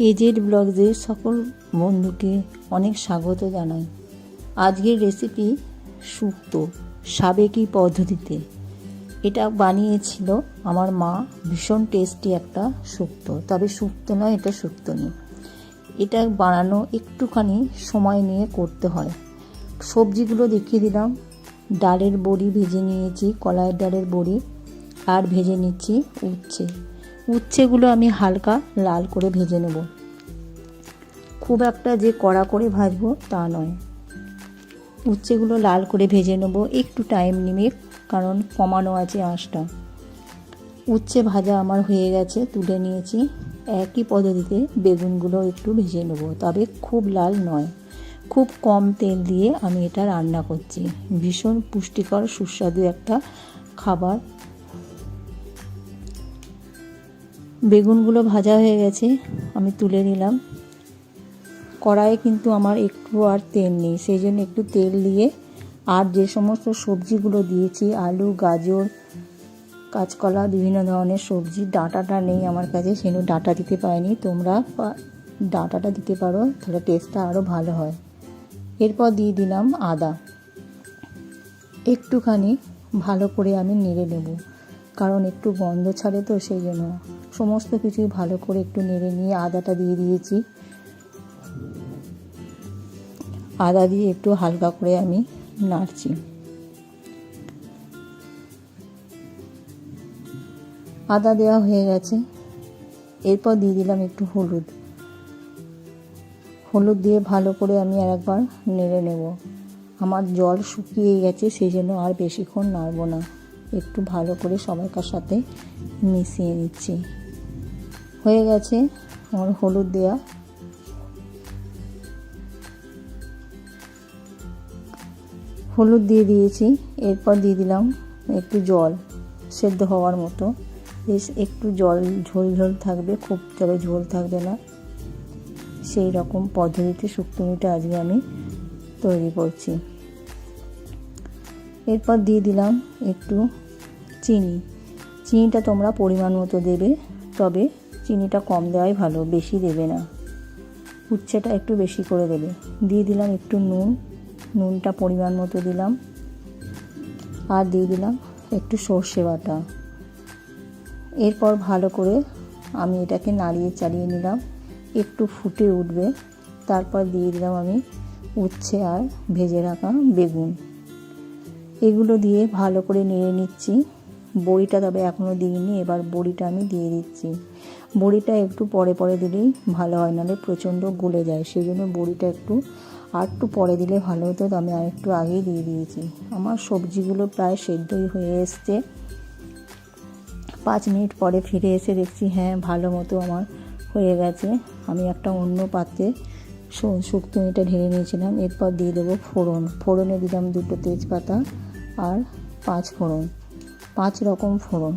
AZ ব্লগসের সকল বন্ধুকে অনেক স্বাগত জানাই। আজকের রেসিপি শুক্তো সাবেকি পদ্ধতিতে। এটা বানিয়েছিল আমার মা, ভীষণ টেস্টি একটা শুক্তো। তবে শুক্তো নয়, এটা শুক্তো নেই। এটা বানানো একটুখানি সময় নিয়ে করতে হয়। সবজিগুলো দেখিয়ে দিলাম। ডালের বড়ি ভেজে নিয়েছি, কলাইয়ের ডালের বড়ি, আর ভেজে নিচ্ছি উচ্ছেগুলো আমি হালকা লাল করে ভেজে নেব। খুব একটা যে কড়া করে ভাজবো তা নয়, উচ্ছেগুলো লাল করে ভেজে নেব একটু টাইম নিয়ে, কারণ কমানো আছে আঁচটা। উচ্ছে ভাজা আমার হয়ে গেছে, তুলে নিয়েছি। একই পদ্ধতিতে বেগুনগুলো একটু ভেজে নেব, তবে খুব লাল নয়, খুব কম তেল দিয়ে আমি এটা রান্না করছি। ভীষণ পুষ্টিকর সুস্বাদু একটা খাবার। বেগুনগুলো ভাজা হয়ে গেছে, আমি তুলে নিলাম। কড়াইয়ে কিন্তু আমার একটু আর তেল নেই, সেই জন্য একটু তেল দিয়ে আর যে সমস্ত সবজিগুলো দিয়েছি, আলু, গাজর, কাঁচকলা, বিভিন্ন ধরনের সবজি, ডাঁটাটা নেই আমার কাছে, সেজন্য ডাঁটা দিতে পারিনি। তোমরা ডাঁটাটা দিতে পারো, তাহলে টেস্টটা আরও ভালো হয়। এরপর দিয়ে দিলাম আদা। একটুখানি ভালো করে আমি নেড়ে নেব, কারণ একটু গন্ধ ছাড়ে তো, সেই জন্য সমস্ত কিছুই ভালো করে একটু নেড়ে নিয়ে আদাটা দিয়ে দিয়েছি। আদা দিয়ে একটু হালকা করে আমি নাড়ছি। আদা দেওয়া হয়ে গেছে। এরপর দিয়ে দিলাম একটু হলুদ দিয়ে ভালো করে আমি আরেকবার নেড়ে নেব। আমার জল শুকিয়ে গেছে, সেই জন্য আর বেশিক্ষণ নাড়ব না, একটু ভালো করে সবাইকার সাথে মিশিয়ে নিচ্ছি। হয়ে গেছে আমার হলুদ দেওয়া। হলুদ দিয়ে দিয়েছি। এরপর দিয়ে দিলাম একটু জল, সেদ্ধ হওয়ার মতো। বেশ একটু জল ঝোল ঝোল থাকবে, খুব তবে ঝোল থাকবে না। সেই রকম পদ্ধতিতে শুক্তোটা আজকে আমি তৈরি করছি। এরপর দিয়ে দিলাম একটু চিনিটা তোমরা পরিমাণ মতো দেবে, তবে চিনিটা কম দেওয়াই ভালো, বেশি দেবে না। উচ্ছেটা একটু বেশি করে দেবে। দিয়ে দিলাম একটু নুনটা পরিমাণ মতো দিলাম। আর দিয়ে দিলাম একটু সর্ষে বাটা। এরপর ভালো করে আমি এটাকে নাড়িয়ে চাড়িয়ে নিলাম, একটু ফুটে উঠবে। তারপর দিয়ে দিলাম আমি উচ্ছে আর ভেজে রাখা বেগুন। এগুলো দিয়ে ভালো করে নেড়ে নিচ্ছি। বড়িটা তবে এখনও দিইনি, এবার বড়িটা আমি দিয়ে দিচ্ছি। বড়িটা একটু পরে পরে দিলেই ভালো হয়, নাহলে প্রচণ্ড গলে যায়, সেই জন্য বড়িটা একটু পরে দিলে ভালো হতো, তো আমি আর একটু আগেই দিয়ে দিয়েছি। আমার সবজিগুলো প্রায় সেদ্ধই হয়ে এসছে। 5 মিনিট পরে ফিরে এসে দেখছি হ্যাঁ ভালো মতো আমার হয়ে গেছে। আমি একটা অন্য পাত্রে শুক্তোটা ঢেলে নিয়েছিলাম। এরপর দিয়ে দেবো ফোড়নে দিলাম 2 তেজপাতা আর 5 ফোড়ন, 5 রকম ফোড়ন।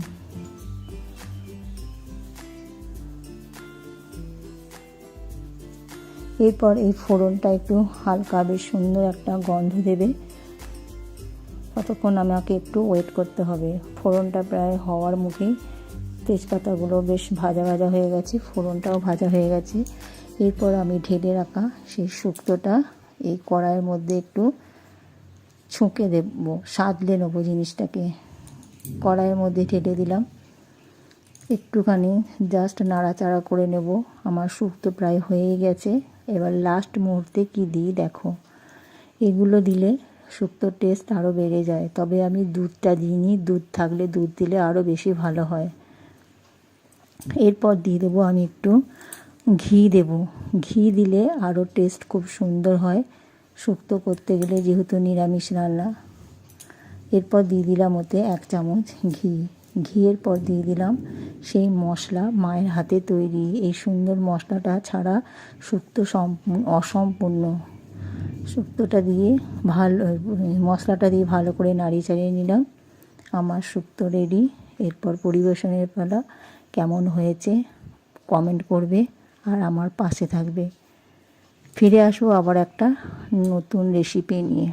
এরপর এই ফোড়নটা একটু হালকা বেশ সুন্দর একটা গন্ধ দেবে, ততক্ষণ আমাকে একটু ওয়েট করতে হবে। ফোড়নটা প্রায় হওয়ার মুখেই। তেজপাতাগুলো বেশ ভাজা হয়ে গেছে, ফোড়নটাও ভাজা হয়ে গেছে। এরপর আমি ঢেলে রাখা সেই শুক্তোটা এই কড়াইয়ের মধ্যে একটু ছুঁকে দেবো, সাঁতলে নেবো জিনিসটাকে। কড়াইয়ের মধ্যে ঢেলে দিলাম, একটুখানি জাস্ট নাড়াচাড়া করে নেব। আমার শুক্তো প্রায় হয়েই গেছে। এবার লাস্ট মুহূর্তে কি দিই দেখো, এগুলো দিলে শুক্তোর টেস্ট আরও বেড়ে যায়। তবে আমি দুধটা দিইনি, দুধ থাকলে দুধ দিলে আরও বেশি ভালো হয়। এরপর দিয়ে দেবো আমি একটু ঘি দিলে আরও টেস্ট খুব সুন্দর হয় শুক্তো করতে গেলে, যেহেতু নিরামিষ রান্না। এরপর দিয়ে দিলাম ওতে 1 চামচ ঘিয়ের পর দিয়ে দিলাম সেই মশলা, মায়ের হাতে তৈরি। এই সুন্দর মশলাটা ছাড়া শুক্তো অসম্পূর্ণ। শুক্তোটা দিয়ে মশলাটা দিয়ে ভালো করে নাড়িয়ে চাড়িয়ে নিলাম। আমার শুক্তো রেডি। এরপর পরিবেশনের পালা। কেমন হয়েছে কমেন্ট করবে আর আমার পাশে থাকবে। ফিরে আসবো আবার একটা নতুন রেসিপি নিয়ে।